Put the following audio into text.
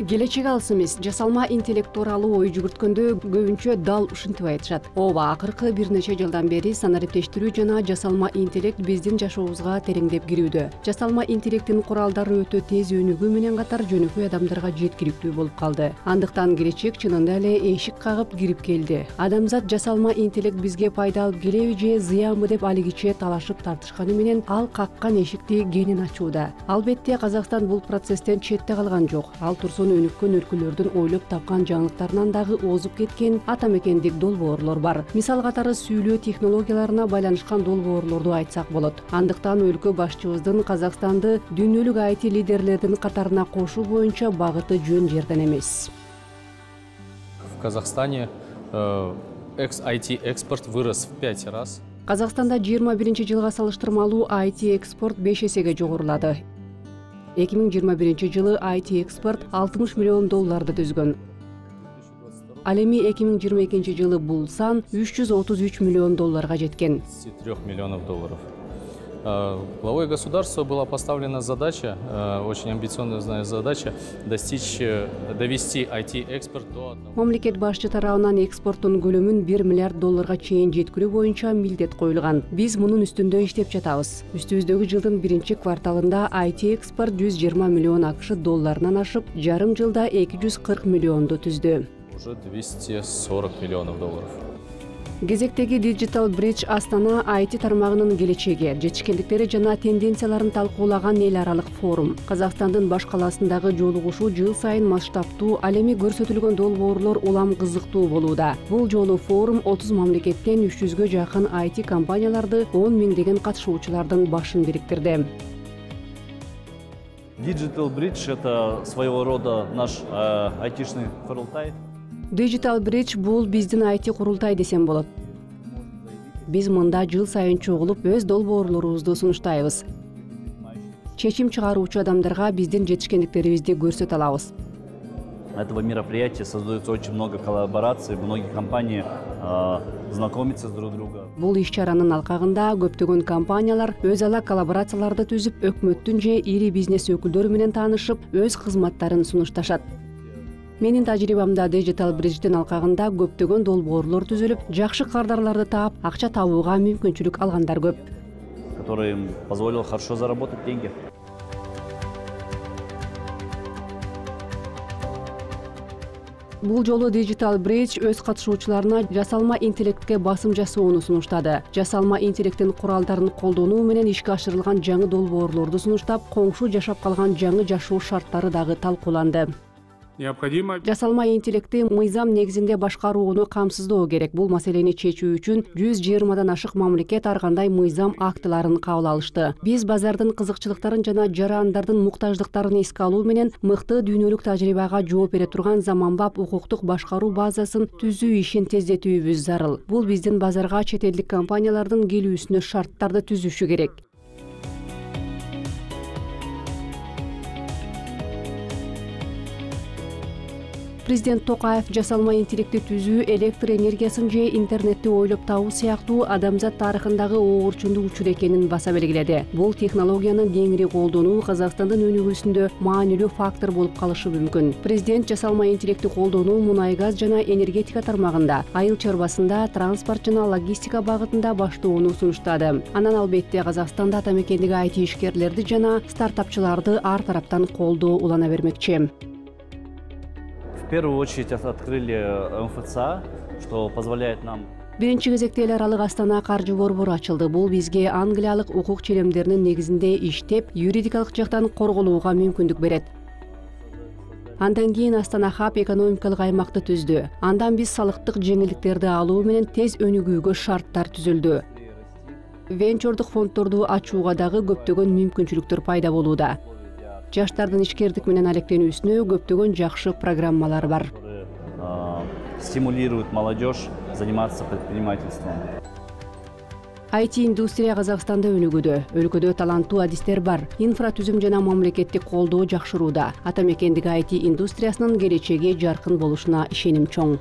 Келечек алыс эмес, жасалма интеллект тууралуу ой жүгүрткөндө көбүнчө дал ушинтип айтышат. Ооба, акыркы бир нече жылдан бери санариптештирүү жана жасалма интеллект биздин жашообузга тереңдеп кирүүдө. Жасалма интеллекттин куралдары өтө тез өнүгүү менен катар жөнөкөй адамдарга жеткиликтүү болуп калды. Андыктан келечек чынында эле эшик кагып кирип келди. Адамзат жасалма интеллект бизге пайда алып келеби же зыянбы деп алигиче талашып тартышканы менен ал каккан эшикти кенен ачууда. Албетте Казакстан бул процесстен четте калган жок. Ал турсун өнүккөн өлкөлөрдүн ойлоп тапкан жаңылыктарынан дагы озуп кеткен атамекендик долбоорлор бар. Мисал катары сүйлөө технологияларына байланышкан долбоорлорду айтсак болот. Андыктан өлкө башчыбыздын Казакстанды дүйнөлүк IT лидерлердин катарына кошуу боюнча багыты жөн жерден эмес. В Казахстане IT экспорт вырос в 5 раз. Казакстанда 21-жылга салыштырмалуу IT экспорт 5 эсеге жогорулады. 2021 жылы IT экспорт $60 миллион түзгөн. Ал эми 2022 жылы бул сан $333 миллион жеткен. 3 миллионов долларов. Главой государства была поставлена задача, очень амбициозная задача, довести IT-экспорт до... Мамлекет башчы тарабынан экспорттун көлөмүн $1 миллиард чейин жеткирүү боюнча милдет коюлган. Биз мунун үстүндө иштеп жатабыз. Үстүбүздөгү жылдын биринчи кварталында IT-экспорт $120 миллион долларынан ашып, жарым жылда $240 миллионду түздү. Уже $240 миллионов. Кезектеги Digital Bridge Астана IT тармагынын келечеги, жетишкендиктери жана тенденцияларын талкуулаган эл аралык форум. Казакстандын баш калаасындагы жолугушуу жыл сайын масштабтуу, ал эми көрсөтүлгөн долбоорлор улам кызыктуу болууда. Бул жолу форум 30 мамлекеттен 300гө жакын IT компанияларды 10 миңдеген катышуучулардын башын бириктирди. Digital Bridge — это своего рода наш айтишный курултай. Digital Bridge бул биздин IT курултай десем болот. Биз мында жыл сайын чогулуп өз долбоорлорубузду сунуштайбыз. Чечим чыгаруучу адамдарга биздин жетишкендиктерибизди көрсөтө алабыз. Этого мероприятия создается очень много коллабораций, многие компании знакомятся друг с другом. Бул иш-чаранын алкагында көптөгөн компаниялар өз ала коллаборацияларды түзүп, өкмөттүн же ири бизнес өкүлдөрү менен таанышып, өз кызматтарын сунушташат. Менин тажрыйбамда Digital Bridge'дин алкагында көптөгөн долбоорлор түзүлүп, жакшы кардарларды таап, акча табууга мүмкүнчүлүк алгандар көп. Который им позволил хорошо заработать деньги. Бул жолу Digital Bridge өз катышуучуларына жасалма интеллектке басым жасоону сунуштады. Жасалма интеллекттин куралдарын колдонуу менен ишке ашырылган жаңы долбоорлорду сунуштап, коңшу жашап калган жаңы жашоо шарттары дагы талкууланды. Жасалма интеллекти мыйзам негизинде башкарууну камсыздоо керек. Бул маселени чечүү үчүн 120дан ашык мамлекет ар кандай мыйзам актыларын кабыл алышты. Биз базардын кызыкчылыктарын жана жарандардын муктаждыктарын эске алуу менен мыкты дүйнөлүк тажрыйбага жооп бере турган заманбап укуктук башкаруу базасын түзүү ишин тездетүүбүз зарыл. Бул биздин базарга чет элдик компаниялардын келүүсүнө шарттарды түзүшү керек. Президент Токаев жасалма интеллекти түзүү, электр энергиясын же интернетти ойлоп табуу сыяктуу адамзат тарыхындагы оорчундуу учур экенин баса белгиледи. Бул технологияны кеңири колдонуу Казакстандын өнүгүүсүндө маанилүү фактор болуп калышы мүмкүн. Президент жасалма интеллекти колдонуу мунай газ жана энергетика тармагында, айыл чарбасында, транспорт жана логистика багытында баштоону сунуштады. Анан албетте Казакстанда атамекендик IT ишкерлерди жана стартапчыларды ар тараптан колдоо улана бермекчи. В первую очередь открыли МФЦА, что позволяет нам... Биринчи кезекте эл аралык Астана каржы борбору ачылды. Бул бизге англиялык укук ченемдеринин негизинде иштеп, юридикалык жактан корголууга мүмкүндүк берет. Андан кийин Астана Хаб экономикалык аймакты түздү. Андан биз салыктык жеңилдиктерди алуу менен тез өнүгүүгө шарттар түзүлдү. Венчурдук фонддорду ачууга дагы көптөгөн мүмкүнчүлүктөр пайда болууда. Жаштардын ишкердик менен алектенүүсүнө көптөгөн жакшы программалар бар. Стимулирует молодежь заниматься предпринимательством. IT-индустрия Казакстанда өнүгүүдө. Өлкөдө таланттуу адистер бар. Инфратүзүм жана мамлекеттик колдоо жакшырууда. Атамекендик IT индустриясынын келечеги жаркын болушуна ишеним чоң.